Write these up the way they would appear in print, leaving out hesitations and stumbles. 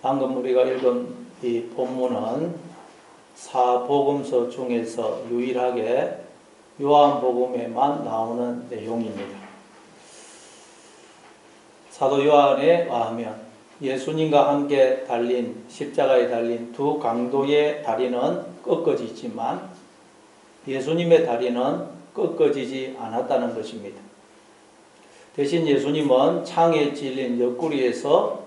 방금 우리가 읽은 이 본문은 사복음서 중에서 유일하게 요한복음에만 나오는 내용입니다. 사도 요한에 의하면 예수님과 함께 달린 십자가에 달린 두 강도의 다리는 꺾어지지만 예수님의 다리는 꺾어지지 않았다는 것입니다. 대신 예수님은 창에 찔린 옆구리에서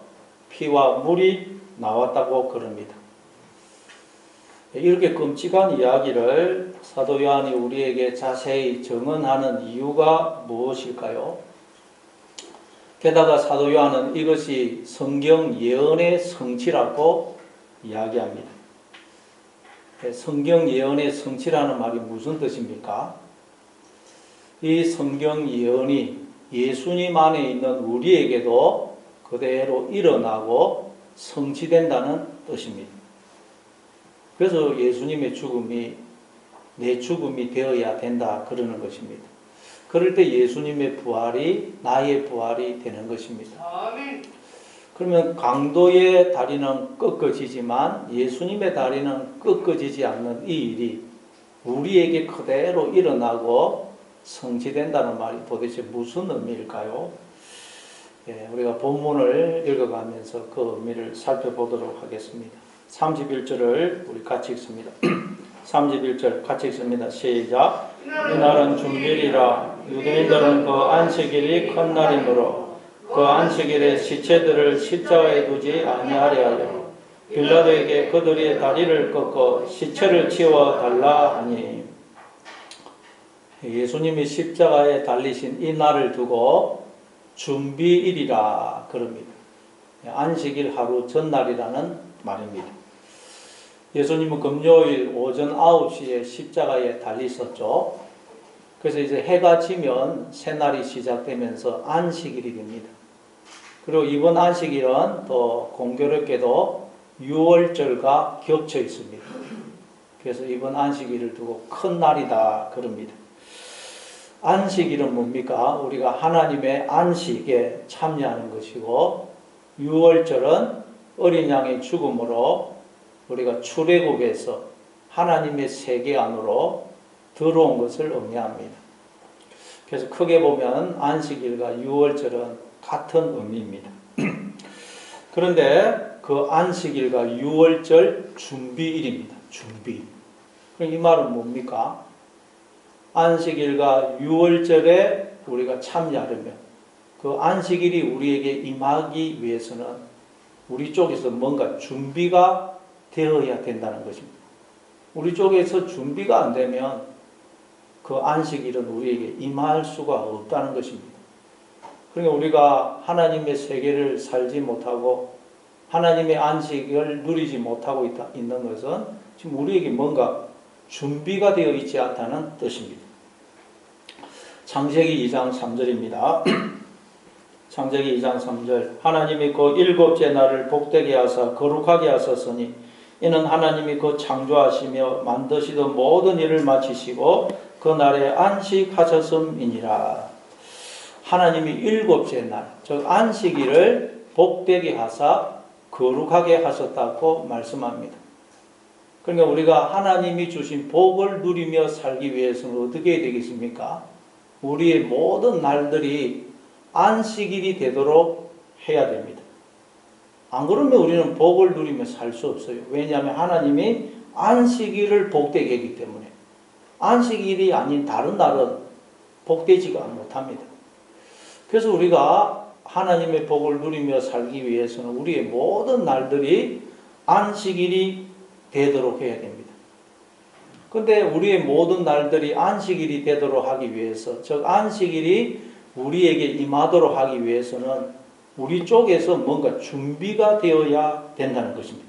피와 물이 나왔다고 그럽니다. 이렇게 끔찍한 이야기를 사도 요한이 우리에게 자세히 증언하는 이유가 무엇일까요? 게다가 사도 요한은 이것이 성경 예언의 성취라고 이야기합니다. 성경 예언의 성취라는 말이 무슨 뜻입니까? 이 성경 예언이 예수님 안에 있는 우리에게도 그대로 일어나고 성취된다는 뜻입니다. 그래서 예수님의 죽음이 내 죽음이 되어야 된다 그러는 것입니다. 그럴 때 예수님의 부활이 나의 부활이 되는 것입니다. 아멘. 그러면 강도의 다리는 꺾어지지만 예수님의 다리는 꺾어지지 않는 이 일이 우리에게 그대로 일어나고 성취된다는 말이 도대체 무슨 의미일까요? 우리가 본문을 읽어가면서 그 의미를 살펴보도록 하겠습니다. 31절을 우리 같이 읽습니다. 31절 같이 읽습니다. 시작. 이날은 주일이라 유대인들은 그 안식일이 큰 날이므로 그 안식일에 시체들을 십자가에 두지 아니하려 하여 빌라도에게 그들의 다리를 꺾어 시체를 치워 달라 하니, 예수님이 십자가에 달리신 이 날을 두고 준비일이라 그럽니다. 안식일 하루 전날이라는 말입니다. 예수님은 금요일 오전 9시에 십자가에 달리셨죠. 그래서 이제 해가 지면 새날이 시작되면서 안식일이 됩니다. 그리고 이번 안식일은 또 공교롭게도 6월절과 겹쳐 있습니다. 그래서 이번 안식일을 두고 큰 날이다 그럽니다. 안식일은 뭡니까? 우리가 하나님의 안식에 참여하는 것이고, 6월절은 어린 양의 죽음으로 우리가 출애굽에서 하나님의 세계 안으로 들어온 것을 의미합니다. 그래서 크게 보면 안식일과 6월절은 같은 의미입니다. 그런데 그 안식일과 6월절 준비일입니다. 준비. 그럼 이 말은 뭡니까? 안식일과 6월절에 우리가 참여하려면 그 안식일이 우리에게 임하기 위해서는 우리 쪽에서 뭔가 준비가 되어야 된다는 것입니다. 우리 쪽에서 준비가 안 되면 그 안식일은 우리에게 임할 수가 없다는 것입니다. 그러니까 우리가 하나님의 세계를 살지 못하고 하나님의 안식을 누리지 못하고 있는 것은 지금 우리에게 뭔가 준비가 되어 있지 않다는 뜻입니다. 창세기 2장 3절입니다. 창세기 2장 3절. 하나님이 그 일곱째 날을 복되게 하사 거룩하게 하셨으니 이는 하나님이 그 창조하시며 만드시던 모든 일을 마치시고 그 날에 안식하셨음이니라. 하나님이 일곱째 날, 즉 안식일을 복되게 하사 거룩하게 하셨다고 말씀합니다. 그러니까 우리가 하나님이 주신 복을 누리며 살기 위해서는 어떻게 해야 되겠습니까? 우리의 모든 날들이 안식일이 되도록 해야 됩니다. 안 그러면 우리는 복을 누리며 살 수 없어요. 왜냐하면 하나님이 안식일을 복되게 했기 때문에. 안식일이 아닌 다른 날은 복되지가 못합니다. 그래서 우리가 하나님의 복을 누리며 살기 위해서는 우리의 모든 날들이 안식일이 되도록 해야 됩니다. 그런데 우리의 모든 날들이 안식일이 되도록 하기 위해서, 즉 안식일이 우리에게 임하도록 하기 위해서는 우리 쪽에서 뭔가 준비가 되어야 된다는 것입니다.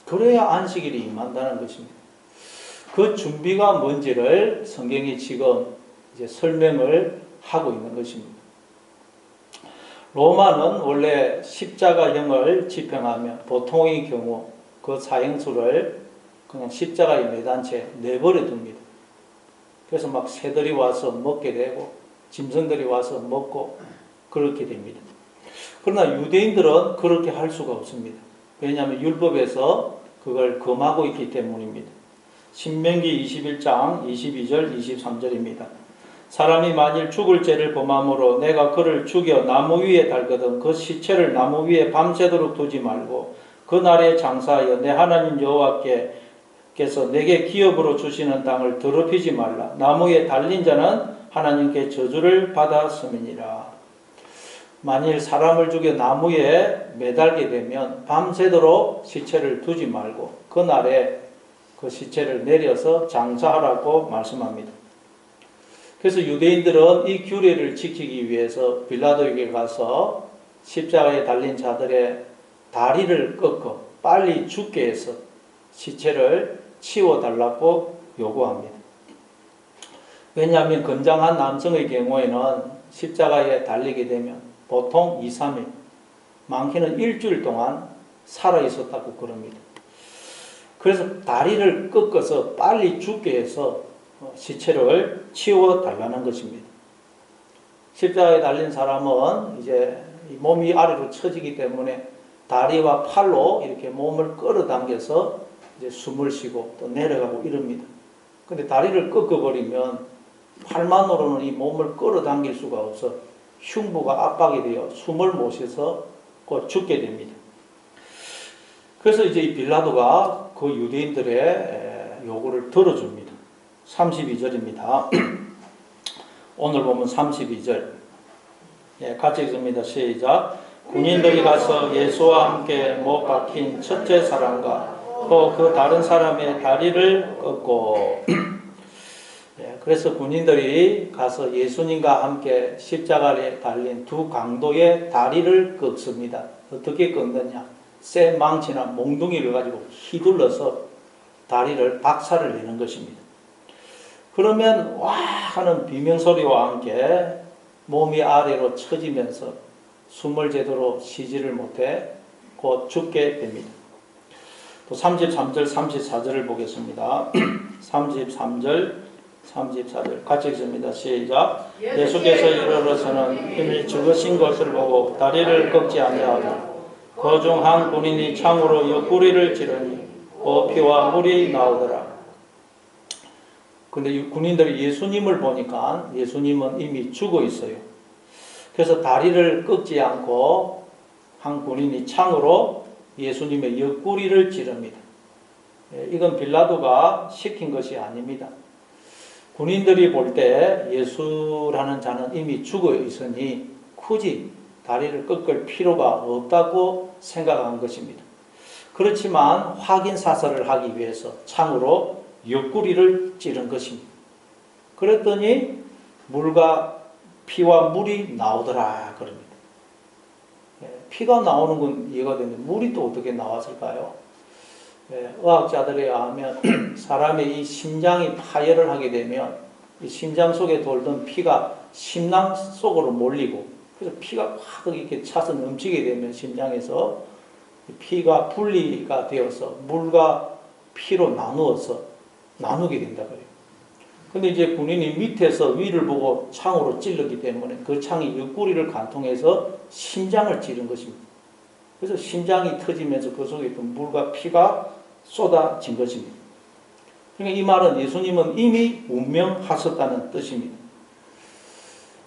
그래야 안식일이 임한다는 것입니다. 그 준비가 뭔지를 성경이 지금 이제 설명을 하고 있는 것입니다. 로마는 원래 십자가형을 집행하면 보통의 경우 그 사형수를 그냥 십자가에 매단 채 내버려 둡니다. 그래서 막 새들이 와서 먹게 되고 짐승들이 와서 먹고 그렇게 됩니다. 그러나 유대인들은 그렇게 할 수가 없습니다. 왜냐하면 율법에서 그걸 금하고 있기 때문입니다. 신명기 21장 22절 23절입니다. 사람이 만일 죽을 죄를 범함으로 내가 그를 죽여 나무 위에 달거든 그 시체를 나무 위에 밤새도록 두지 말고 그날에 장사하여 내 하나님 여호와께서 내게 기업으로 주시는 땅을 더럽히지 말라. 나무에 달린 자는 하나님께 저주를 받았음이니라. 만일 사람을 죽여 나무에 매달게 되면 밤새도록 시체를 두지 말고 그날에 그 시체를 내려서 장사하라고 말씀합니다. 그래서 유대인들은 이 규례를 지키기 위해서 빌라도에게 가서 십자가에 달린 자들의 다리를 꺾어 빨리 죽게 해서 시체를 치워달라고 요구합니다. 왜냐하면 건장한 남성의 경우에는 십자가에 달리게 되면 보통 2, 3일, 많게는 일주일 동안 살아있었다고 그럽니다. 그래서 다리를 꺾어서 빨리 죽게 해서 시체를 치워달라는 것입니다. 십자가에 달린 사람은 이제 몸이 아래로 처지기 때문에 다리와 팔로 이렇게 몸을 끌어당겨서 이제 숨을 쉬고 또 내려가고 이럽니다. 근데 다리를 꺾어버리면 팔만으로는 이 몸을 끌어당길 수가 없어 흉부가 압박이 되어 숨을 못 쉬어서 곧 죽게 됩니다. 그래서 이제 이 빌라도가 그 유대인들의 요구를 들어줍니다. 32절입니다. 오늘 보면 32절. 같이 읽습니다. 시작. 군인들이 가서 예수와 함께 못 박힌 첫째 사람과 또 그 다른 사람의 다리를 꺾고 그래서 군인들이 가서 예수님과 함께 십자가에 달린 두 강도의 다리를 꺾습니다. 어떻게 꺾느냐? 쇠 망치나 몽둥이를 가지고 휘둘러서 다리를 박살을 내는 것입니다. 그러면 와 하는 비명소리와 함께 몸이 아래로 처지면서 숨을 제대로 쉬지를 못해 곧 죽게 됩니다. 또 33절 34절을 보겠습니다. 33절 34절 같이 읽습니다. 시작. 예수께서 이르러서는 이미 죽으신 것을 보고 다리를 꺾지 아니하고 그 중 한 군인이 창으로 옆구리를 찌르니 그 피와 물이 나오더라. 근데 군인들이 예수님을 보니까 예수님은 이미 죽어 있어요. 그래서 다리를 꺾지 않고 한 군인이 창으로 예수님의 옆구리를 찌릅니다. 이건 빌라도가 시킨 것이 아닙니다. 군인들이 볼 때 예수라는 자는 이미 죽어 있으니 굳이 다리를 꺾을 필요가 없다고 생각한 것입니다. 그렇지만 확인 사살을 하기 위해서 창으로 옆구리를 찌른 것입니다. 그랬더니 물과 피와 물이 나오더라 그럽니다. 피가 나오는 건 이해가 되는데 물이 또 어떻게 나왔을까요? 의학자들에 의하면 사람의 이 심장이 파열을 하게 되면 이 심장 속에 돌던 피가 심낭 속으로 몰리고 그래서 피가 확 이렇게 차서 넘치게 되면 심장에서 피가 분리가 되어서 물과 피로 나누게 된다 그래요. 근데 이제 군인이 밑에서 위를 보고 창으로 찔렀기 때문에 그 창이 옆구리를 관통해서 심장을 찌른 것입니다. 그래서 심장이 터지면서 그 속에 있던 물과 피가 쏟아진 것입니다. 그러니까 이 말은 예수님은 이미 운명하셨다는 뜻입니다.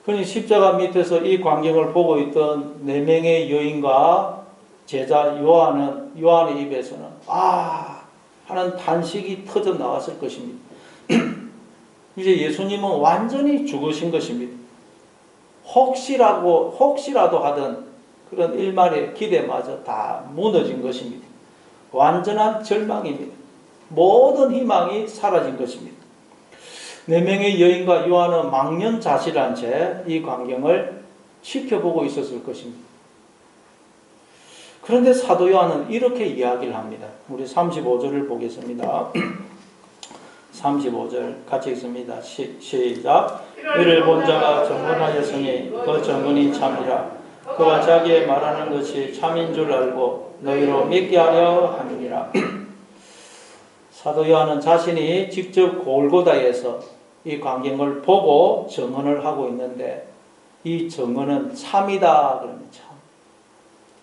그러니 십자가 밑에서 이 광경을 보고 있던 4명의 여인과 제자 요한의 입에서는 하는 단식이 터져 나왔을 것입니다. 이제 예수님은 완전히 죽으신 것입니다. 혹시라도 하던 그런 일말의 기대마저 다 무너진 것입니다. 완전한 절망입니다. 모든 희망이 사라진 것입니다. 4명의 여인과 요한은 망연자실한 채 이 광경을 지켜보고 있었을 것입니다. 그런데 사도 요한은 이렇게 이야기를 합니다. 우리 35절을 보겠습니다. 35절 같이 읽습니다. 시작. 이를 본 자가 정언하였으니 그 정언이 참이라. 그와 자기의 말하는 것이 참인 줄 알고 너희로 믿게 하려 함이니라. 사도 요한은 자신이 직접 골고다에서 이 광경을 보고 정언을 하고 있는데 이 정언은 참이다 그럽니다.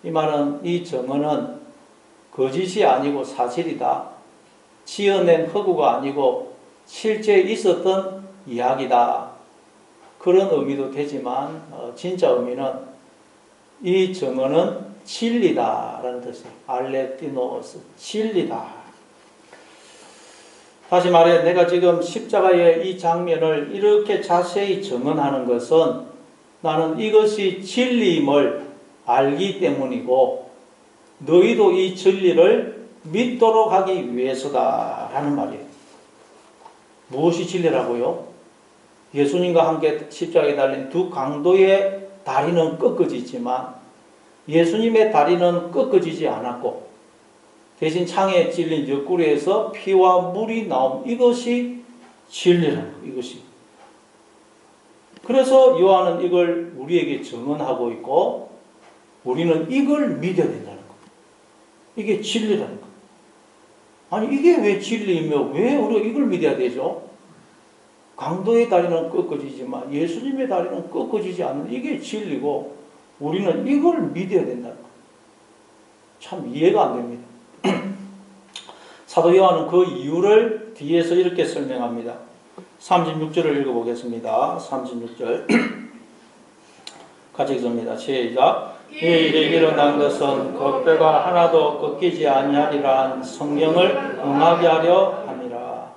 이 말은 이 증언은 거짓이 아니고 사실이다. 지어낸 허구가 아니고 실제 있었던 이야기다. 그런 의미도 되지만 진짜 의미는 이 증언은 진리다라는 뜻이에요. 알레티노스, 진리다. 다시 말해 내가 지금 십자가의 이 장면을 이렇게 자세히 증언하는 것은 나는 이것이 진리임을 알기 때문이고 너희도 이 진리를 믿도록 하기 위해서다라는 말이에요. 무엇이 진리라고요? 예수님과 함께 십자가에 달린 두 강도의 다리는 꺾어지지만 예수님의 다리는 꺾어지지 않았고 대신 창에 찔린 옆구리에서 피와 물이 나옴. 이것이 진리라는 거예요. 이것이. 그래서 요한은 이걸 우리에게 증언하고 있고 우리는 이걸 믿어야 된다는 거예요. 이게 진리라는 거예요. 아니 이게 왜 진리이며 왜 우리가 이걸 믿어야 되죠? 강도의 다리는 꺾어지지만 예수님의 다리는 꺾어지지 않는 이게 진리고 우리는 이걸 믿어야 된다는 거예요. 참 이해가 안 됩니다. 사도 요한은 그 이유를 뒤에서 이렇게 설명합니다. 36절을 읽어보겠습니다. 36절 같이 읽습니다. 시작. 이 일이 일어난 것은 그 뼈가 하나도 꺾이지 아니하리라 성경을 응하게 하려 함이라.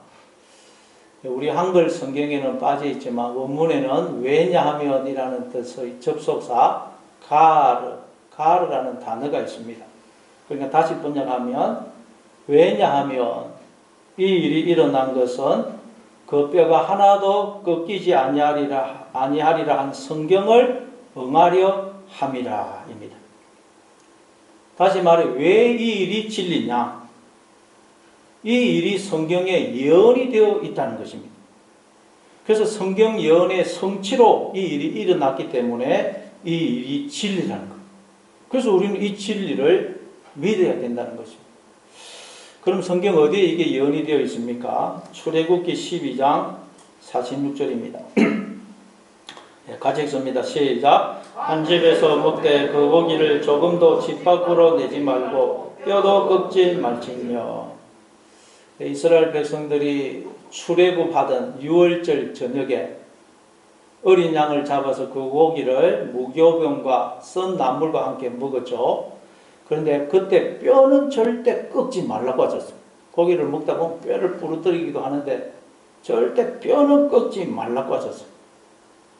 우리 한글 성경에는 빠져 있지만 원문에는 왜냐하면이라는 뜻의 접속사 가르라는 단어가 있습니다. 그러니까 다시 번역하면 왜냐하면 이 일이 일어난 것은 그 뼈가 하나도 꺾이지 아니하리라 한 성경을 응하려 함이라 입니다. 다시 말해 왜 이 일이 진리냐? 이 일이 성경에 예언이 되어 있다는 것입니다. 그래서 성경 예언의 성취로 이 일이 일어났기 때문에 이 일이 진리라는 거예요. 그래서 우리는 이 진리를 믿어야 된다는 것입니다. 그럼 성경 어디에 이게 예언이 되어 있습니까? 출애굽기 12장 46절입니다. 같이 읽습니다. 시작. 한 집에서 먹되 그 고기를 조금도 집 밖으로 내지 말고 뼈도 꺾지 말지니여. 이스라엘 백성들이 출애굽하던 6월절 저녁에 어린 양을 잡아서 그 고기를 무교병과 썬 나물과 함께 먹었죠. 그런데 그때 뼈는 절대 꺾지 말라고 하셨어요. 고기를 먹다 보면 뼈를 부러뜨리기도 하는데 절대 뼈는 꺾지 말라고 하셨어요.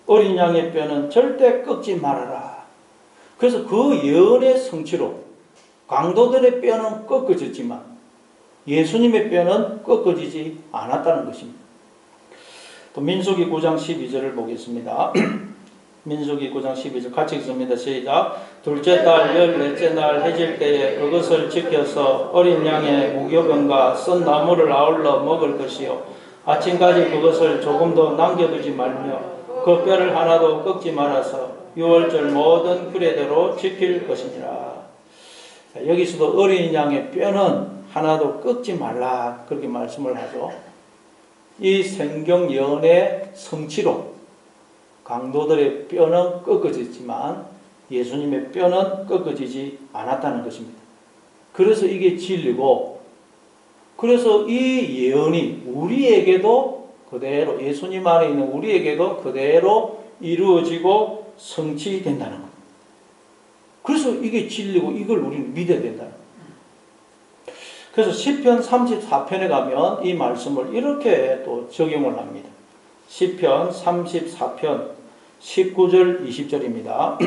어린 양의 뼈는 절대 꺾지 말아라. 그래서 그 예언의 성취로 강도들의 뼈는 꺾어졌지만 예수님의 뼈는 꺾어지지 않았다는 것입니다. 또 민수기 9장 12절을 보겠습니다. 민수기 9장 12절 같이 읽습니다. 시작. 둘째 달 14째 날 해질 때에 그것을 지켜서 어린 양의 무교병과 썬 나물을 아울러 먹을 것이요 아침까지 그것을 조금도 남겨두지 말며 그 뼈를 하나도 꺾지 말아서 6월절 모든 규례대로 지킬 것이니라. 여기서도 어린 양의 뼈는 하나도 꺾지 말라 그렇게 말씀을 하죠. 이 성경 예언의 성취로 강도들의 뼈는 꺾어졌지만 예수님의 뼈는 꺾어지지 않았다는 것입니다. 그래서 이게 진리고 그래서 이 예언이 우리에게도 그대로 예수님 안에 있는 우리에게도 그대로 이루어지고 성취된다는 것. 그래서 이게 진리고 이걸 우리는 믿어야 된다는 것. 그래서 시편 34편에 가면 이 말씀을 이렇게 또 적용을 합니다. 시편 34편 19절 20절입니다.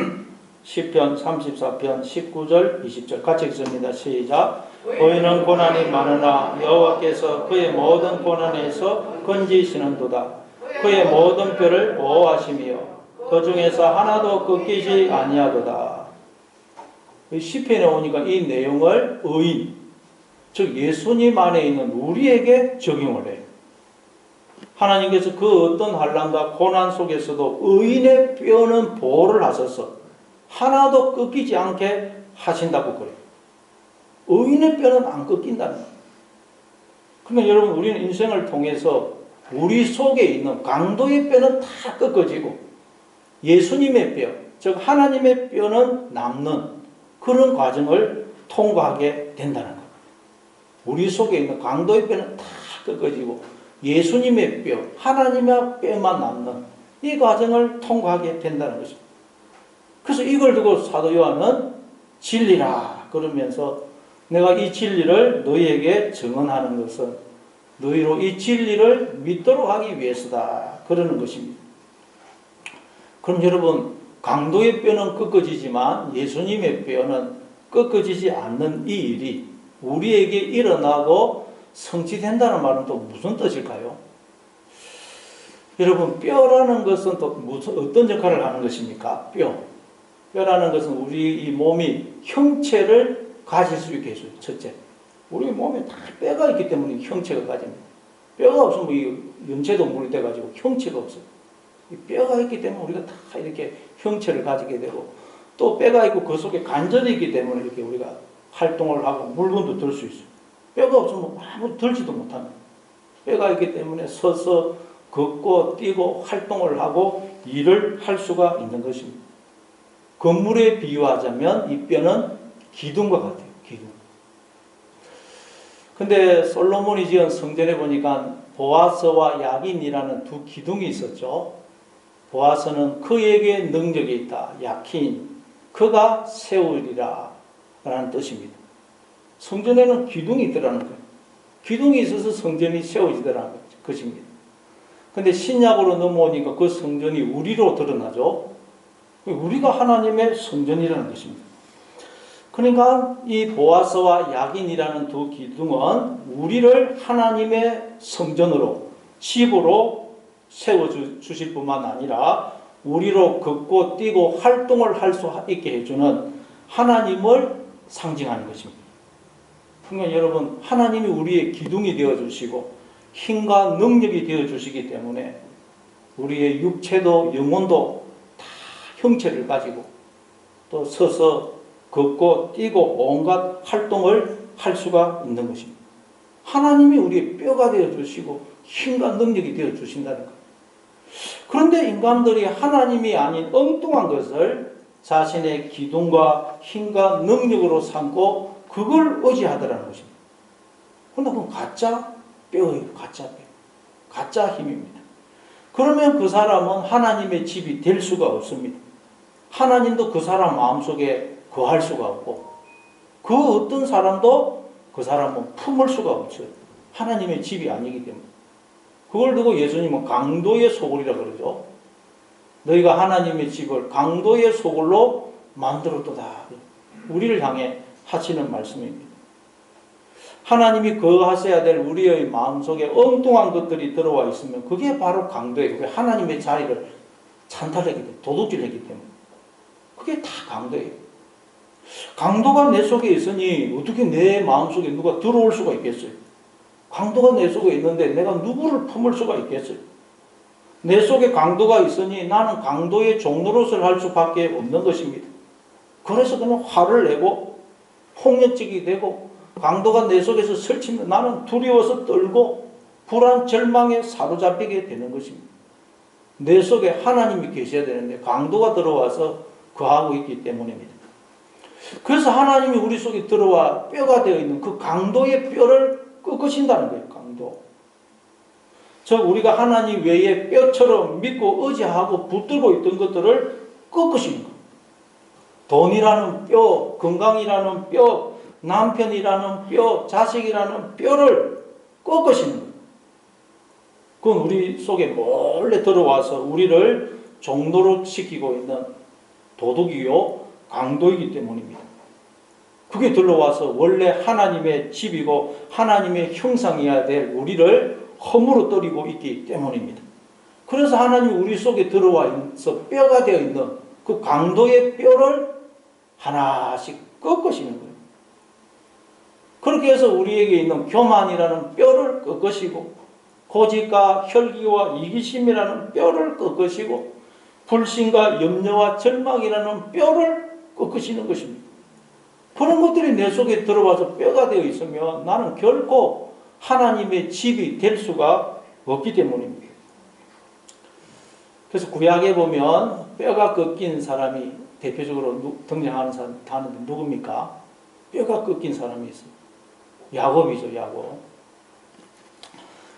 시편 34편 19절 20절 같이 읽습니다. 시작. 그이는 고난이 많으나 여호와께서 그의 모든 고난에서 건지시는도다. 그의 모든 뼈를 보호하시며 그 중에서 하나도 꺾이지 아니하도다. 시편에 오니까 이 내용을 의인 즉 예수님 안에 있는 우리에게 적용을 해요. 하나님께서 그 어떤 환난과 고난 속에서도 의인의 뼈는 보호를 하셔서 하나도 꺾이지 않게 하신다고 그래요. 의인의 뼈는 안 꺾인다는 거예요. 그러면 여러분 우리는 인생을 통해서 우리 속에 있는 강도의 뼈는 다 꺾어지고 예수님의 뼈, 즉 하나님의 뼈는 남는 그런 과정을 통과하게 된다는 거예요. 우리 속에 있는 강도의 뼈는 다 꺾어지고 예수님의 뼈, 하나님의 뼈만 남는 이 과정을 통과하게 된다는 것입니다. 그래서 이걸 두고 사도 요한은 진리라 그러면서 내가 이 진리를 너희에게 증언하는 것은 너희로 이 진리를 믿도록 하기 위해서다 그러는 것입니다. 그럼 여러분, 강도의 뼈는 꺾어지지만 예수님의 뼈는 꺾어지지 않는 이 일이 우리에게 일어나고 성취된다는 말은 또 무슨 뜻일까요? 여러분, 뼈라는 것은 또 어떤 역할을 하는 것입니까? 뼈라는 것은 우리 이 몸이 형체를 가질 수 있게 해줘요. 첫째, 우리 몸에 다 뼈가 있기 때문에 형체가 가집니다. 뼈가 없으면 이 염체도 물이 돼가지고 형체가 없어요. 이 뼈가 있기 때문에 우리가 다 이렇게 형체를 가지게 되고, 또 뼈가 있고 그 속에 관절이 있기 때문에 이렇게 우리가 활동을 하고 물건도 들 수 있어요. 뼈가 없으면 아무 들지도 못합니다. 뼈가 있기 때문에 서서 걷고 뛰고 활동을 하고 일을 할 수가 있는 것입니다. 건물에 비유하자면 이 뼈는 기둥과 같아요. 기둥. 근데 솔로몬이 지은 성전에 보니까 보아스와 야긴이라는 두 기둥이 있었죠. 보아스는 그에게 능력이 있다. 야긴, 그가 세우리라 라는 뜻입니다. 성전에는 기둥이 있더라는 거예요. 기둥이 있어서 성전이 세워지더라는 것입니다. 근데 신약으로 넘어오니까 그 성전이 우리로 드러나죠. 우리가 하나님의 성전이라는 것입니다. 그러니까 이 보아스와 야긴이라는 두 기둥은 우리를 하나님의 성전으로, 집으로 세워주실 뿐만 아니라 우리로 걷고 뛰고 활동을 할 수 있게 해주는 하나님을 상징하는 것입니다. 그러니까 여러분, 하나님이 우리의 기둥이 되어주시고 힘과 능력이 되어주시기 때문에 우리의 육체도 영혼도 다 형체를 가지고 또 서서 걷고 뛰고 온갖 활동을 할 수가 있는 것입니다. 하나님이 우리의 뼈가 되어주시고 힘과 능력이 되어주신다는 거예요. 그런데 인간들이 하나님이 아닌 엉뚱한 것을 자신의 기둥과 힘과 능력으로 삼고 그걸 의지하더라는 것입니다. 그러나 그건 가짜 뼈예요. 가짜 뼈. 가짜 힘입니다. 그러면 그 사람은 하나님의 집이 될 수가 없습니다. 하나님도 그 사람 마음속에 거할 수가 없고 그 어떤 사람도 그 사람은 품을 수가 없어요. 하나님의 집이 아니기 때문에. 그걸 두고 예수님은 강도의 소굴이라 그러죠. 너희가 하나님의 집을 강도의 소굴로 만들었도다. 우리를 향해 하시는 말씀입니다. 하나님이 거하셔야 될 우리의 마음속에 엉뚱한 것들이 들어와 있으면 그게 바로 강도예요. 그게 하나님의 자리를 찬탈하기 때문에, 도둑질하기 때문에. 그게 다 강도예요. 강도가 내 속에 있으니 어떻게 내 마음속에 누가 들어올 수가 있겠어요? 강도가 내 속에 있는데 내가 누구를 품을 수가 있겠어요? 내 속에 강도가 있으니 나는 강도의 종노릇을 할 수밖에 없는 것입니다. 그래서 그는 화를 내고 폭력적이 되고 강도가 내 속에서 설치면 나는 두려워서 떨고 불안, 절망에 사로잡히게 되는 것입니다. 내 속에 하나님이 계셔야 되는데 강도가 들어와서 거하고 있기 때문입니다. 그래서 하나님이 우리 속에 들어와 뼈가 되어 있는 그 강도의 뼈를 꺾으신다는 거예요. 강도. 즉 우리가 하나님 외에 뼈처럼 믿고 의지하고 붙들고 있던 것들을 꺾으시는 거예요. 돈이라는 뼈, 건강이라는 뼈, 남편이라는 뼈, 자식이라는 뼈를 꺾으시는 거예요. 그건 우리 속에 몰래 들어와서 우리를 종노릇 시키고 있는 도둑이요 강도이기 때문입니다. 그게 들어와서 원래 하나님의 집이고 하나님의 형상이어야 될 우리를 허물어뜨리고 있기 때문입니다. 그래서 하나님이 우리 속에 들어와서 뼈가 되어 있는 그 강도의 뼈를 하나씩 꺾으시는 거예요. 그렇게 해서 우리에게 있는 교만이라는 뼈를 꺾으시고 고집과 혈기와 이기심이라는 뼈를 꺾으시고 불신과 염려와 절망이라는 뼈를 꺾으시는 것입니다. 그런 것들이 내 속에 들어와서 뼈가 되어 있으면 나는 결코 하나님의 집이 될 수가 없기 때문입니다. 그래서 구약에 보면 뼈가 꺾인 사람이 대표적으로 등장하는 사람 하는데 누굽니까? 뼈가 꺾인 사람이 있어요. 야곱이죠, 야곱.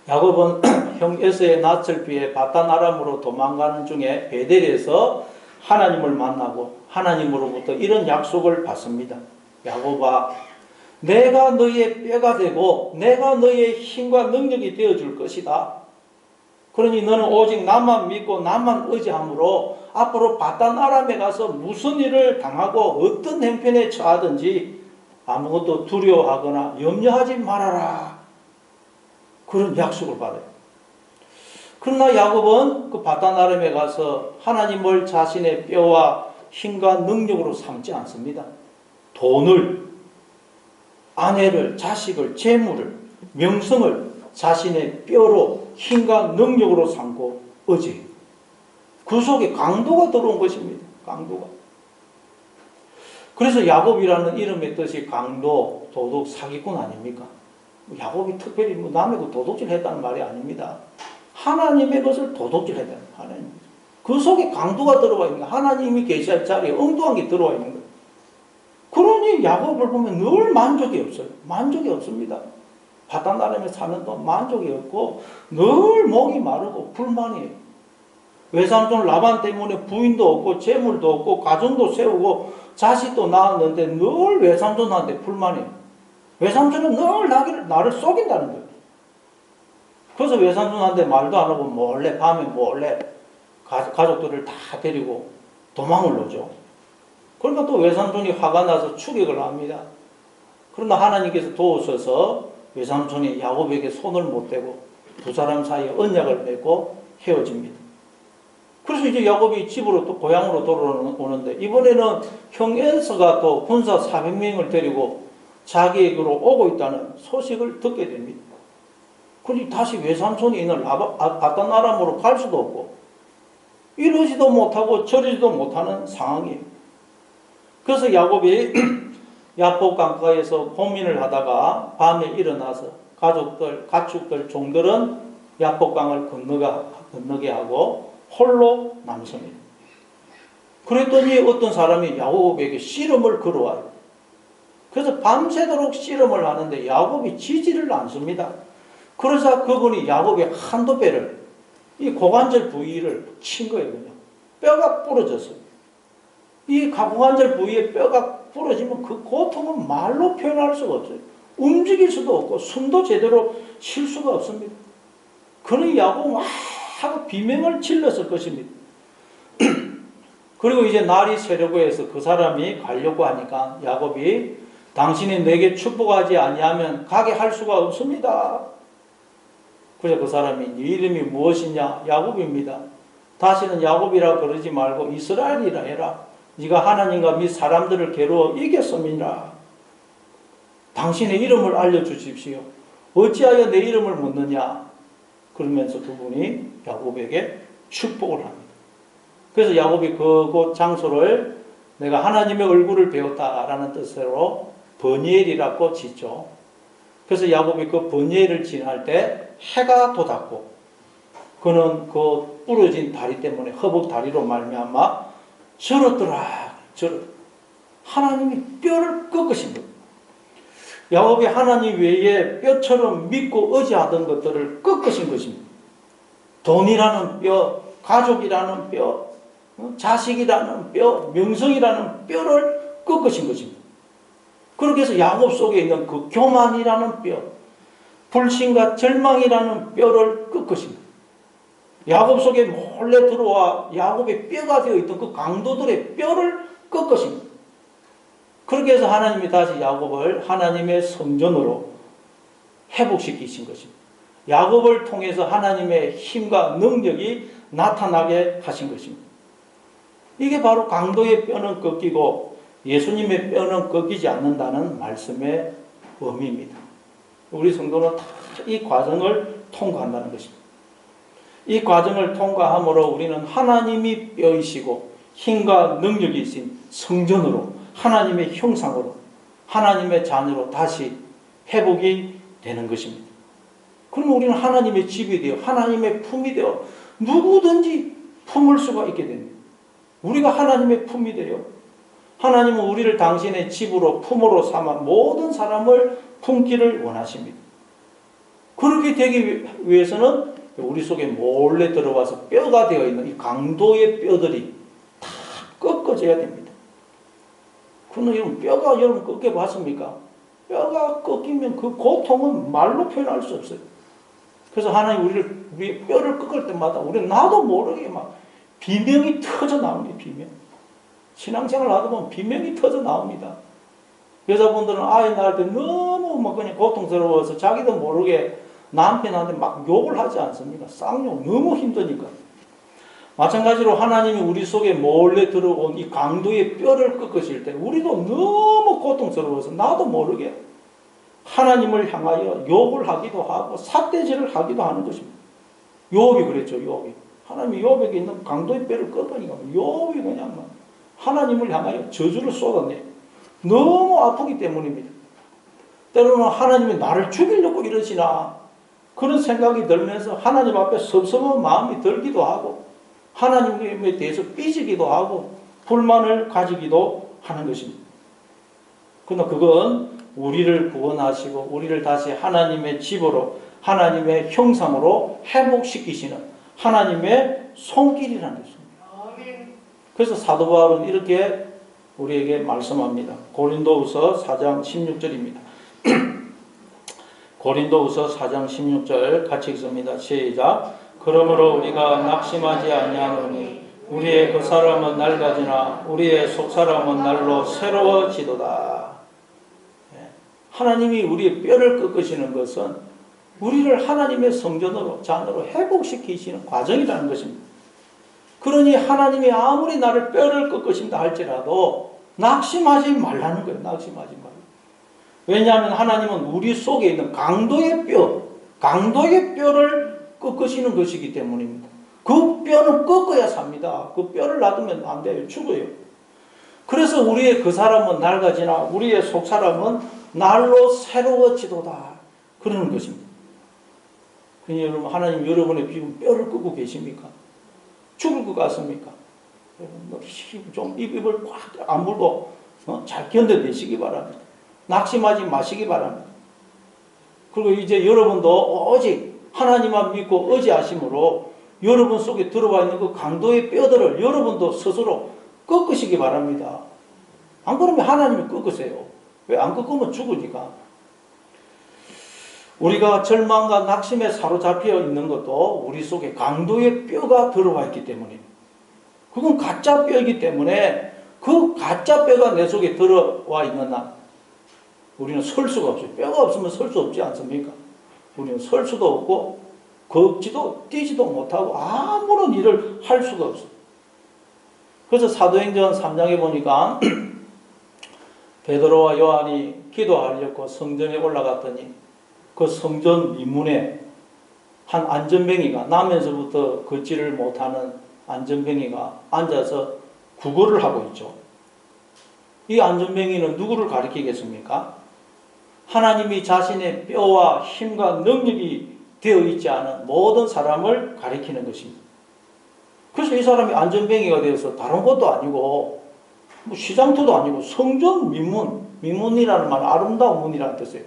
야곱은 형 에서의 낯을 피해 바단 아람으로 도망가는 중에 베델에서 하나님을 만나고 하나님으로부터 이런 약속을 받습니다. 야곱아, 내가 너의 뼈가 되고 내가 너의 힘과 능력이 되어줄 것이다. 그러니 너는 오직 나만 믿고 나만 의지함으로 앞으로 바단 아람에 가서 무슨 일을 당하고 어떤 형편에 처하든지 아무것도 두려워하거나 염려하지 말아라. 그런 약속을 받아요. 그러나 야곱은 그 바단 아람에 가서 하나님을 자신의 뼈와 힘과 능력으로 삼지 않습니다. 돈을, 아내를, 자식을, 재물을, 명성을 자신의 뼈로 힘과 능력으로 삼고 의지해요. 그 속에 강도가 들어온 것입니다. 강도가. 그래서 야곱이라는 이름의 뜻이 강도, 도둑, 사기꾼 아닙니까? 야곱이 특별히 남의 그 도둑질 했다는 말이 아닙니다. 하나님의 것을 도둑질 했다는 하나님. 그 속에 강도가 들어와 있는 거예요. 하나님이 계시할 자리에 엉뚱한 게 들어와 있는 거예요. 그러니 야곱을 보면 늘 만족이 없어요. 만족이 없습니다. 바단 아람에 사는 동안 만족이 없고 늘 목이 마르고 불만이에요. 외삼촌 라반 때문에 부인도 없고 재물도 없고 가정도 세우고 자식도 낳았는데 늘 외삼촌한테 불만이에요. 외삼촌은 늘 나를 속인다는 거예요. 그래서 외삼촌한테 말도 안 하고 몰래 밤에 몰래 가족들을 다 데리고 도망을 오죠. 그러니까 또 외삼촌이 화가 나서 추격을 합니다. 그러나 하나님께서 도우셔서 외삼촌이 야곱에게 손을 못 대고 두 사람 사이에 언약을 맺고 헤어집니다. 그래서 이제 야곱이 집으로 또 고향으로 돌아오는데 이번에는 형 에서가 또 군사 400명을 데리고 자기에게로 오고 있다는 소식을 듣게 됩니다. 그러니 다시 외삼촌이 있는 바단 아람으로 갈 수도 없고 이러지도 못하고 저러지도 못하는 상황이에요. 그래서 야곱이 야복 강가에서 고민을 하다가 밤에 일어나서 가족들, 가축들, 종들은 야복강을 건너게 하고 홀로 남습니다. 그랬더니 어떤 사람이 야곱에게 씨름을 걸어와요. 그래서 밤새도록 씨름을 하는데 야곱이 지지를 않습니다. 그러자 그분이 야곱의 한두 배를 이 고관절 부위를 친 거예요. 그냥 뼈가 부러졌어요. 이 고관절 부위에 뼈가 부러지면 그 고통은 말로 표현할 수가 없어요. 움직일 수도 없고 숨도 제대로 쉴 수가 없습니다. 그러니 야곱은 막 하고 비명을 질렀을 것입니다. 그리고 이제 날이 새려고 해서 그 사람이 가려고 하니까 야곱이 당신이 내게 축복하지 아니하면 가게 할 수가 없습니다. 그래서 그 사람이 네 이름이 무엇이냐? 야곱입니다. 다시는 야곱이라 그러지 말고 이스라엘이라 해라. 네가 하나님과 및 사람들을 괴로워 이겼음이라. 당신의 이름을 알려주십시오. 어찌하여 내 이름을 묻느냐? 그러면서 그분이 야곱에게 축복을 합니다. 그래서 야곱이 그곳 장소를 내가 하나님의 얼굴을 배웠다라는 뜻으로 버니엘이라고 짓죠. 그래서 야곱이 그 버니엘을 지날 때 해가 돋았고 그는 그 부러진 다리 때문에 허벅 다리로 말미암아 저렇더라. 하나님이 뼈를 꺾으신 겁니다. 야곱이 하나님 외에 뼈처럼 믿고 의지하던 것들을 꺾으신 것입니다. 돈이라는 뼈, 가족이라는 뼈, 자식이라는 뼈, 명성이라는 뼈를 꺾으신 것입니다. 그렇게 해서 야곱 속에 있는 그 교만이라는 뼈, 불신과 절망이라는 뼈를 꺾으십니다. 야곱 속에 몰래 들어와 야곱의 뼈가 되어 있던 그 강도들의 뼈를 꺾으십니다. 그렇게 해서 하나님이 다시 야곱을 하나님의 성전으로 회복시키신 것입니다. 야곱을 통해서 하나님의 힘과 능력이 나타나게 하신 것입니다. 이게 바로 강도의 뼈는 꺾이고 예수님의 뼈는 꺾이지 않는다는 말씀의 의미입니다. 우리 성도는 다 이 과정을 통과한다는 것입니다. 이 과정을 통과함으로 우리는 하나님이 뼈이시고 힘과 능력이 있신 성전으로 하나님의 형상으로 하나님의 자녀로 다시 회복이 되는 것입니다. 그럼 우리는 하나님의 집이 되어 하나님의 품이 되어 누구든지 품을 수가 있게 됩니다. 우리가 하나님의 품이 되어 하나님은 우리를 당신의 집으로 품으로 삼아 모든 사람을 품기를 원하십니다. 그렇게 되기 위해서는 우리 속에 몰래 들어와서 뼈가 되어 있는 이 강도의 뼈들이 다 꺾어져야 됩니다. 그러나 여러분, 뼈가 여러분 꺾여봤습니까? 뼈가 꺾이면 그 고통은 말로 표현할 수 없어요. 그래서 하나님 우리 뼈를 꺾을 때마다 우리는 나도 모르게 막 비명이 터져 나옵니다. 비명. 신앙생활 하다 보면 비명이 터져 나옵니다. 여자분들은 아이 낳을 때 너무 막 그냥 고통스러워서 자기도 모르게 남편한테 막 욕을 하지 않습니까? 쌍욕 너무 힘드니까. 마찬가지로 하나님이 우리 속에 몰래 들어온 이 강도의 뼈를 꺾으실 때 우리도 너무 고통스러워서 나도 모르게 하나님을 향하여 욕을 하기도 하고 삿대질을 하기도 하는 것입니다. 욥이 그랬죠. 욥이. 하나님이 욥에게 있는 강도의 뼈를 꺾으니까 욥이 그냥 막 하나님을 향하여 저주를 쏟아내요. 너무 아프기 때문입니다. 때로는 하나님이 나를 죽이려고 이러시나 그런 생각이 들면서 하나님 앞에 섭섭한 마음이 들기도 하고 하나님에 대해서 삐지기도 하고 불만을 가지기도 하는 것입니다. 그러나 그건 우리를 구원하시고 우리를 다시 하나님의 집으로 하나님의 형상으로 회복시키시는 하나님의 손길이라는 것입니다. 그래서 사도 바울은 이렇게 우리에게 말씀합니다. 고린도후서 4장 16절입니다. 고린도후서 4장 16절 같이 읽습니다. 시작. 그러므로 우리가 낙심하지 아니하노니 우리의 그 사람은 낡아지나 우리의 속사람은 날로 새로워지도다. 하나님이 우리의 뼈를 꺾으시는 것은 우리를 하나님의 성전으로 잔으로 회복시키시는 과정이라는 것입니다. 그러니 하나님이 아무리 나를 뼈를 꺾으신다 할지라도 낙심하지 말라는 거예요. 낙심하지 말라. 왜냐하면 하나님은 우리 속에 있는 강도의 뼈를 꺾으시는 것이기 때문입니다. 그 뼈는 꺾어야 삽니다. 그 뼈를 놔두면 안 돼요. 죽어요. 그래서 우리의 그 사람은 낡아지나 우리의 속 사람은 날로 새로워지도다. 그러는 것입니다. 그러니 여러분, 하나님 여러분의 지금 뼈를 꺾고 계십니까? 죽을 것 같습니까? 여러분, 좀 입을 꽉 아물고 잘 견뎌내시기 바랍니다. 낙심하지 마시기 바랍니다. 그리고 이제 여러분도 오직 하나님만 믿고 의지하심으로 여러분 속에 들어와 있는 그 강도의 뼈들을 여러분도 스스로 꺾으시기 바랍니다. 안 그러면 하나님이 꺾으세요. 왜 안 꺾으면 죽으니까. 우리가 절망과 낙심에 사로잡혀 있는 것도 우리 속에 강도의 뼈가 들어와 있기 때문입니다. 그건 가짜 뼈이기 때문에 그 가짜 뼈가 내 속에 들어와 있는 한 우리는 설 수가 없어요. 뼈가 없으면 설 수 없지 않습니까? 우리는 설 수도 없고 걷지도 뛰지도 못하고 아무런 일을 할 수가 없어요. 그래서 사도행전 3장에 보니까 베드로와 요한이 기도하려고 성전에 올라갔더니 그 성전 미문에 한 안전뱅이가 나면서부터 걷지를 못하는 안전뱅이가 앉아서 구걸을 하고 있죠. 이 안전뱅이는 누구를 가리키겠습니까? 하나님이 자신의 뼈와 힘과 능력이 되어 있지 않은 모든 사람을 가리키는 것입니다. 그래서 이 사람이 안전뱅이가 되어서 다른 것도 아니고 뭐 시장터도 아니고 성전 미문이라는 말은 아름다운 문이라는 뜻이에요.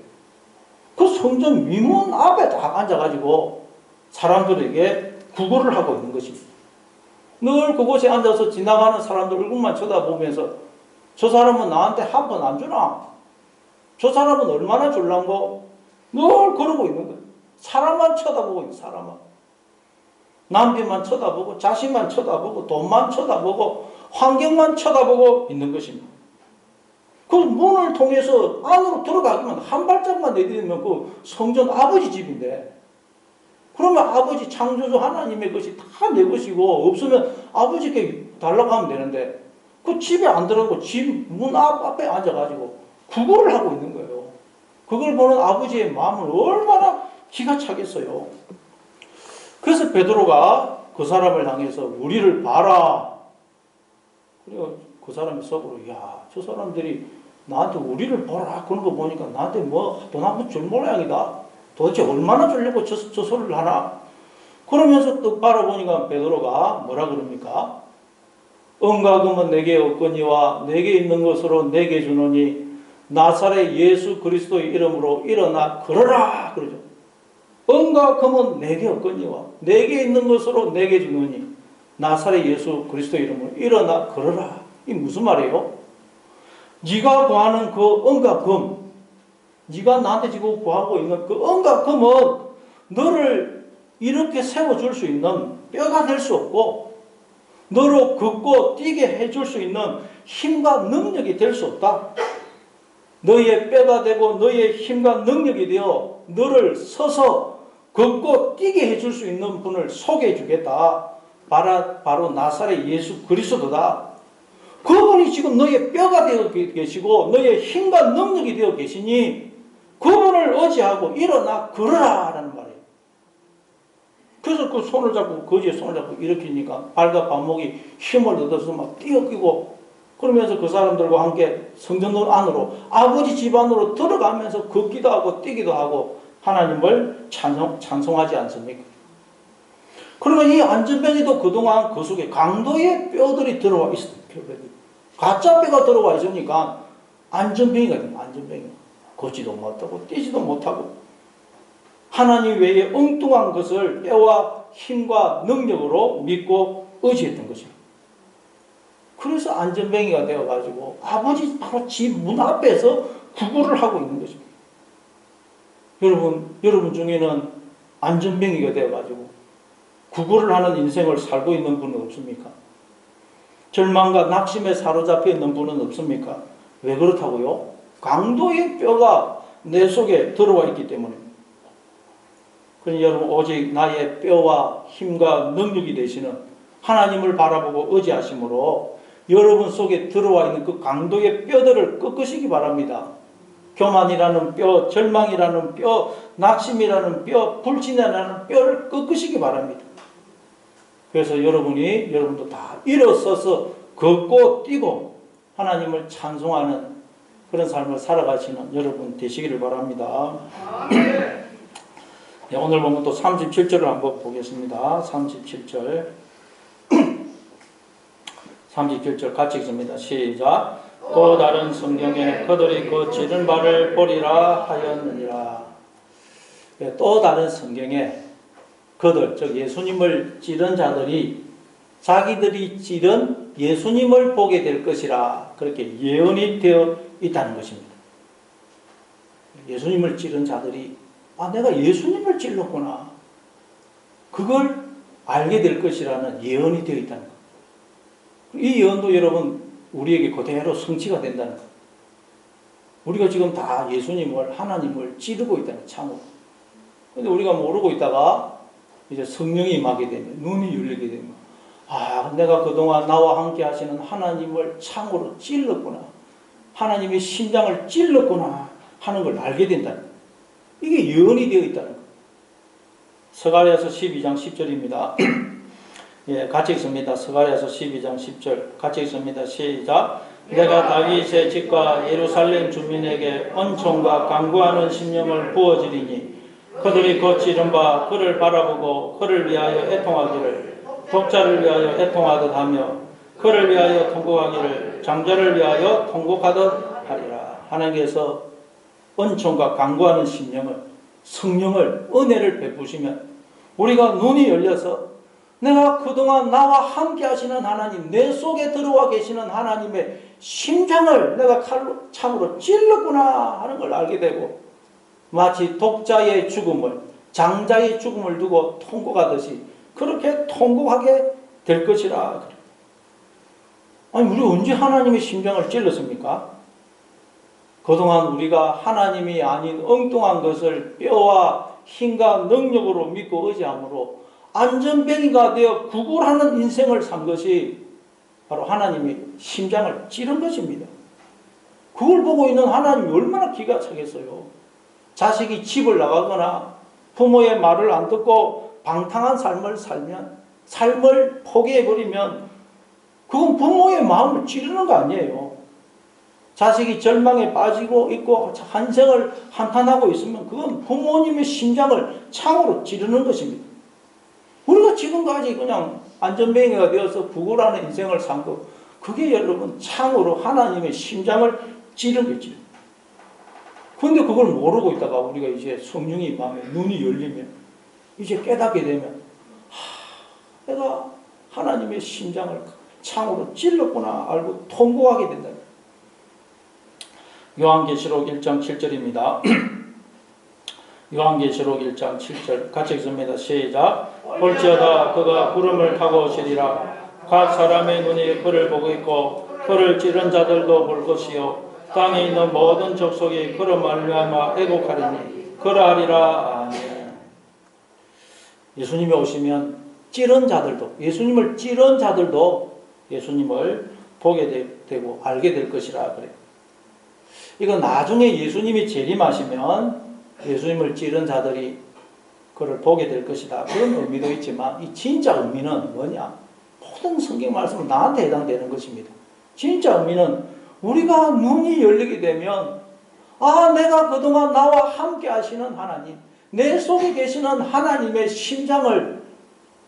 그 성전 미문 앞에 딱 앉아가지고 사람들에게 구걸을 하고 있는 것입니다. 늘 그곳에 앉아서 지나가는 사람들 얼굴만 쳐다보면서 저 사람은 나한테 한 번 안 주나? 저 사람은 얼마나 줄란고? 늘 그러고 있는 거예요. 사람만 쳐다보고 있는 사람만. 남편만 쳐다보고 자식만 쳐다보고 돈만 쳐다보고 환경만 쳐다보고 있는 것입니다. 그 문을 통해서 안으로 들어가기만 한 발짝만 내디디면 그 성전 아버지 집인데 그러면 아버지 창조주 하나님의 것이 다 내 것이고 없으면 아버지께 달라고 하면 되는데 그 집에 안 들어가고 집 문 앞에 앉아가지고 구걸을 하고 있는 거예요. 그걸 보는 아버지의 마음은 얼마나 기가 차겠어요. 그래서 베드로가 그 사람을 향해서 우리를 봐라. 그리고 그 사람의 속으로 야, 저 사람들이 나한테 우리를 보라 그런 거 보니까 나한테 뭐 돈 한 푼 줄 모양이다. 도대체 얼마나 주려고 저 소리를 하나. 그러면서 또 바라보니까 베드로가 뭐라 그럽니까? 은과 금은 내게 없거니와 내게 있는 것으로 내게 주노니 나사렛 예수 그리스도의 이름으로 일어나 걸어라 그러죠. 은과 금은 내게 없거니와 내게 있는 것으로 내게 주노니 나사렛 예수 그리스도의 이름으로 일어나 걸어라. 이게 무슨 말이에요? 네가 구하는 그 은과 금, 네가 나한테 지금 구하고 있는 그 은과 금은 너를 이렇게 세워줄 수 있는 뼈가 될 수 없고 너로 걷고 뛰게 해줄 수 있는 힘과 능력이 될 수 없다. 너의 뼈가 되고 너의 힘과 능력이 되어 너를 서서 걷고 뛰게 해줄 수 있는 분을 소개해 주겠다. 바로 나사렛 예수 그리스도다. 그분이 지금 너의 뼈가 되어 계시고 너의 힘과 능력이 되어 계시니 그분을 의지하고 일어나 걸어라 라는 말이에요. 그래서 그 손을 잡고 거지의 손을 잡고 일으키니까 발과 발목이 힘을 얻어서 막 뛰어끼고 그러면서 그 사람들과 함께 성전 안으로 아버지 집 안으로 들어가면서 걷기도 하고 뛰기도 하고 하나님을 찬송하지 않습니까? 그러면 이 안전뱅이도 그동안 그 속에 강도의 뼈들이 들어와 있습니다. 가짜 뼈가 들어와 있으니까 안전뱅이가 됩니다. 안전뱅이. 걷지도 못하고 뛰지도 못하고 하나님 외에 엉뚱한 것을 뼈와 힘과 능력으로 믿고 의지했던 것입니다. 그래서 안전뱅이가 되어가지고 아버지 바로 집 문 앞에서 구걸을 하고 있는 것입니다. 여러분 중에는 안전뱅이가 되어가지고 구걸을 하는 인생을 살고 있는 분은 없습니까? 절망과 낙심에 사로잡혀 있는 분은 없습니까? 왜 그렇다고요? 강도의 뼈가 내 속에 들어와 있기 때문입니다. 그러니 여러분 오직 나의 뼈와 힘과 능력이 되시는 하나님을 바라보고 의지하심으로 여러분 속에 들어와 있는 그 강도의 뼈들을 꺾으시기 바랍니다. 교만이라는 뼈, 절망이라는 뼈, 낙심이라는 뼈, 불신이라는 뼈를 꺾으시기 바랍니다. 그래서 여러분도 다 일어서서 걷고 뛰고 하나님을 찬송하는 그런 삶을 살아가시는 여러분 되시기를 바랍니다. 네, 오늘 보면 또 37절을 한번 보겠습니다. 37절 37절 같이 읽습니다. 시작. 또 다른 성경에 그들이 그 찌른 바를 보리라 하였느니라. 네, 또 다른 성경에 그들, 즉 예수님을 찌른 자들이 자기들이 찌른 예수님을 보게 될 것이라 그렇게 예언이 되어 있다는 것입니다. 예수님을 찌른 자들이 내가 예수님을 찔렀구나. 그걸 알게 될 것이라는 예언이 되어 있다는 것. 이 예언도 여러분 우리에게 그대로 성취가 된다는 것. 우리가 지금 다 예수님을 하나님을 찌르고 있다는 참으로. 그런데 우리가 모르고 있다가 이제 성령이 임하게 되면 눈이 열리게 되면 내가 그동안 나와 함께 하시는 하나님을 참으로 찔렀구나. 하나님의 심장을 찔렀구나 하는 걸 알게 된다는 것. 이게 예언이 되어 있다는 것. 스가랴서 12장 10절입니다. 예, 같이 읽습니다. 스가랴서 12장 10절 같이 읽습니다. 시작. 내가 다윗의 집과 예루살렘 주민에게 은총과 간구하는 심령을 부어주리니 그들이 거칠은 바 그를 바라보고 그를 위하여 애통하기를 독자를 위하여 애통하듯 하며 그를 위하여 통곡하기를 장자를 위하여 통곡하듯 하리라. 하나님께서 은총과 간구하는 심령을 성령을 은혜를 베푸시면 우리가 눈이 열려서 내가 그동안 나와 함께 하시는 하나님 내 속에 들어와 계시는 하나님의 심장을 내가 칼로 참으로 찔렀구나 하는 걸 알게 되고 마치 독자의 죽음을 장자의 죽음을 두고 통곡하듯이 그렇게 통곡하게 될 것이라. 아니 우리 언제 하나님의 심장을 찔렀습니까? 그동안 우리가 하나님이 아닌 엉뚱한 것을 뼈와 힘과 능력으로 믿고 의지함으로 안전뱅이가 되어 구걸하는 인생을 산 것이 바로 하나님이 심장을 찌른 것입니다. 그걸 보고 있는 하나님이 얼마나 기가 차겠어요. 자식이 집을 나가거나 부모의 말을 안 듣고 방탕한 삶을 살면 삶을 포기해버리면 그건 부모의 마음을 찌르는 거 아니에요. 자식이 절망에 빠지고 있고 한생을 한탄하고 있으면 그건 부모님의 심장을 창으로 찌르는 것입니다. 우리가 지금까지 그냥 안전뱅이가 되어서 구걸하는 인생을 산 거, 그게 여러분 창으로 하나님의 심장을 찌른 거지. 근데 그걸 모르고 있다가 우리가 이제 성령이 마음에 눈이 열리면, 이제 깨닫게 되면, 내가 하나님의 심장을 창으로 찔렀구나 알고 통곡하게 된다. 요한계시록 1장 7절입니다. 요한계시록 1장 7절 같이 읽습니다. 시작. 볼지어다 그가 구름을 타고 오시리라. 각 사람의 눈이 그를 보고 있고 그를 찌른 자들도 볼 것이요 땅에 있는 모든 족속이 그로 말미암아 애곡하리니 그러하리라. 아멘. 예수님이 오시면 찌른 자들도, 예수님을 찌른 자들도 예수님을 보게 되고 알게 될 것이라 그래요. 이거 나중에 예수님이 재림하시면 예수님을 찌른 자들이 그를 보게 될 것이다. 그런 의미도 있지만 이 진짜 의미는 뭐냐? 모든 성경 말씀은 나한테 해당되는 것입니다. 진짜 의미는 우리가 눈이 열리게 되면 내가 그동안 나와 함께 하시는 하나님, 내 속에 계시는 하나님의 심장을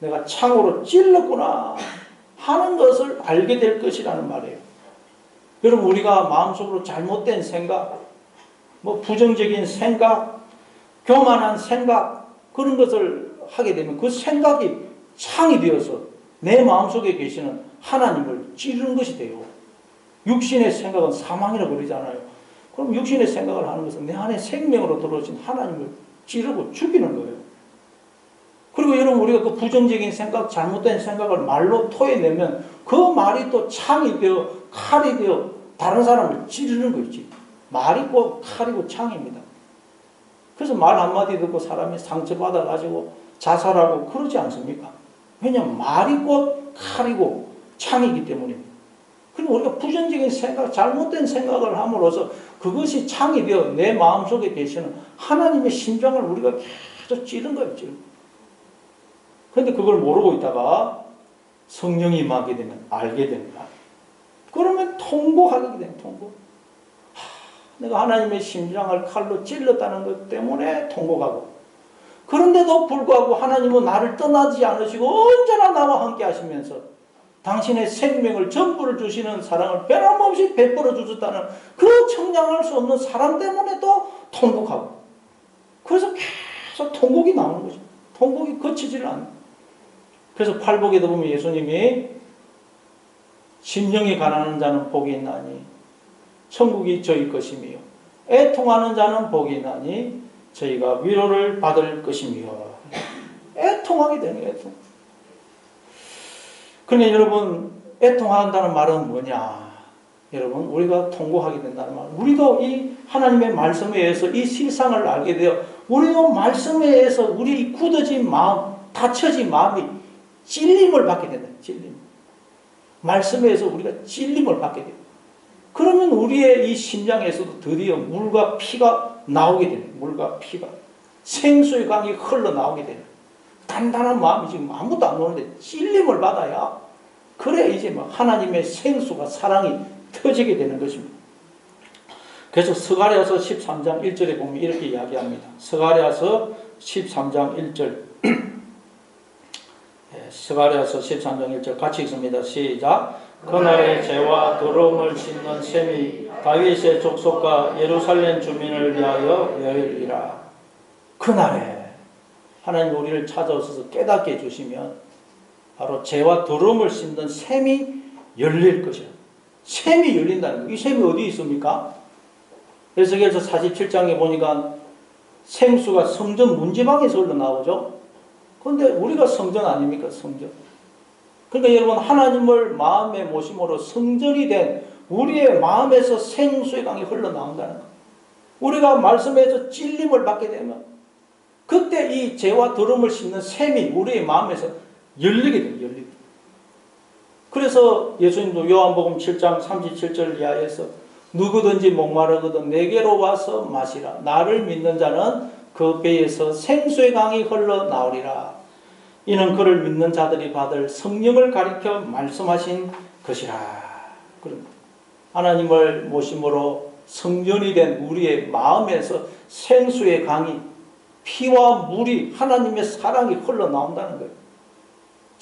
내가 창으로 찔렀구나 하는 것을 알게 될 것이라는 말이에요. 여러분, 우리가 마음속으로 잘못된 생각, 부정적인 생각, 교만한 생각, 그런 것을 하게 되면 그 생각이 창이 되어서 내 마음속에 계시는 하나님을 찌르는 것이 돼요. 육신의 생각은 사망이라고 그러잖아요. 그럼 육신의 생각을 하는 것은 내 안에 생명으로 들어오신 하나님을 찌르고 죽이는 거예요. 그리고 여러분, 우리가 그 부정적인 생각, 잘못된 생각을 말로 토해내면 그 말이 또 창이 되어 칼이 되어 다른 사람을 찌르는 거지. 말이 꼭 칼이고 창입니다. 그래서 말 한마디 듣고 사람이 상처받아가지고 자살하고 그러지 않습니까? 왜냐하면 말이 곧 칼이고 창이기 때문입니다. 그리고 우리가 부정적인 생각, 잘못된 생각을 함으로써 그것이 창이 되어 내 마음속에 계시는 하나님의 심장을 우리가 계속 찌른 거예요. 그런데 그걸 모르고 있다가 성령이 임하게 되면 알게 됩니다. 그러면 통곡하게 돼요. 통곡. 내가 하나님의 심장을 칼로 찔렀다는 것 때문에 통곡하고, 그런데도 불구하고 하나님은 나를 떠나지 않으시고 언제나 나와 함께 하시면서 당신의 생명을 전부를 주시는 사랑을 변함없이 베풀어 주셨다는 그 청량할 수 없는 사랑 때문에도 통곡하고, 그래서 계속 통곡이 나오는 거죠. 통곡이 거치지를 않아요. 그래서 팔복에도 보면 예수님이 심령이 가난한 자는 복이 있나니 천국이 저희 것이며 애통하는 자는 복이 있나니 저희가 위로를 받을 것이며. 애통하게 되는 애통. 그러니까 여러분, 애통한다는 말은 뭐냐? 여러분, 우리가 통곡하게 된다는 말. 우리도 이 하나님의 말씀에 의해서 이 실상을 알게 되어 우리도 말씀에 의해서 우리 굳어진 마음, 닫혀진 마음이 찔림을 받게 된다. 찔림. 말씀에 의해서 우리가 찔림을 받게 돼요. 그러면 우리의 이 심장에서도 드디어 물과 피가 나오게 되는, 물과 피가 생수의 강이 흘러나오게 되는, 단단한 마음이 지금 아무도 안 오는데 찔림을 받아야 그래 이제 막 하나님의 생수가 사랑이 터지게 되는 것입니다. 그래서 스가랴서 13장 1절에 보면 이렇게 이야기합니다. 스가랴서 13장 1절 스가랴서 13장 1절 같이 읽습니다. 시작. 그날에 죄와 더러움을 씻는 셈이 다윗의 족속과 예루살렘 주민을 위하여 열리리라. 그날에 하나님 우리를 찾아오셔서 깨닫게 해주시면 바로 죄와 더러움을 씻는 셈이 열릴 것이야. 셈이 열린다는 거예요. 이 셈이 어디 있습니까? 에스겔서 47장에 보니까 생수가 성전 문지방에서 흘러나오죠. 그런데 우리가 성전 아닙니까? 성전. 그러니까 여러분, 하나님을 마음에 모심으로 성전이 된 우리의 마음에서 생수의 강이 흘러나온다는 거예요. 우리가 말씀에서 찔림을 받게 되면 그때 이 죄와 더러움을 씻는 셈이 우리의 마음에서 열리게 돼요. 열리게. 그래서 예수님도 요한복음 7장 37절 이하에서 누구든지 목마르거든 내게로 와서 마시라. 나를 믿는 자는 그 배에서 생수의 강이 흘러나오리라. 이는 그를 믿는 자들이 받을 성령을 가리켜 말씀하신 것이라. 하나님을 모심으로 성전이 된 우리의 마음에서 생수의 강이, 피와 물이, 하나님의 사랑이 흘러나온다는 거예요.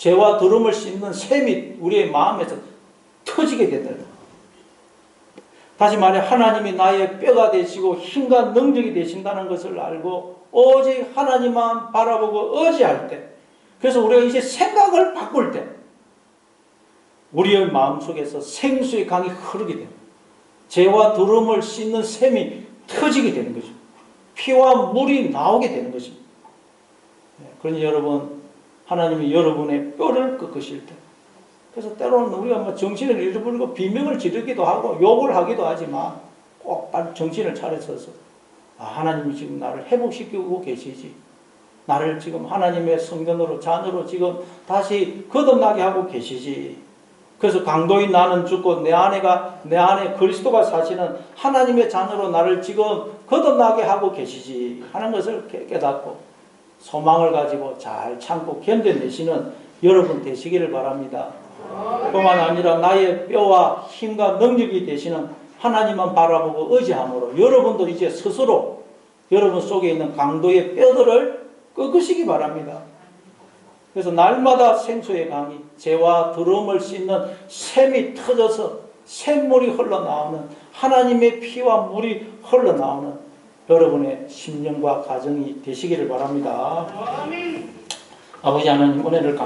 죄와 더러움을 씻는 샘이 우리의 마음에서 터지게 된다. 다시 말해 하나님이 나의 뼈가 되시고 힘과 능력이 되신다는 것을 알고 오직 하나님만 바라보고 의지할 때, 그래서 우리가 이제 생각을 바꿀 때 우리의 마음속에서 생수의 강이 흐르게 됩니다. 죄와 더러움을 씻는 샘이 터지게 되는 거죠. 피와 물이 나오게 되는 것입니다. 그러니 여러분, 하나님이 여러분의 뼈를 꺾으실 때, 그래서 때로는 우리가 뭐 정신을 잃어버리고 비명을 지르기도 하고 욕을 하기도 하지만 꼭 정신을 차려서서 하나님이 지금 나를 회복시키고 계시지, 나를 지금 하나님의 성전으로 자녀로 지금 다시 거듭나게 하고 계시지. 그래서 강도인 나는 죽고 내 안에 그리스도가 사시는 하나님의 자녀로 나를 지금 거듭나게 하고 계시지 하는 것을 깨닫고 소망을 가지고 잘 참고 견뎌내시는 여러분 되시기를 바랍니다. 뿐만 아니라 나의 뼈와 힘과 능력이 되시는 하나님만 바라보고 의지함으로 여러분도 이제 스스로 여러분 속에 있는 강도의 뼈들을 꺾으시기 바랍니다. 그래서 날마다 생수의 강이, 죄와 더러움을 씻는 샘이 터져서 샘물이 흘러나오는, 하나님의 피와 물이 흘러나오는 여러분의 심령과 가정이 되시기를 바랍니다. 아버지 하나님, 은혜를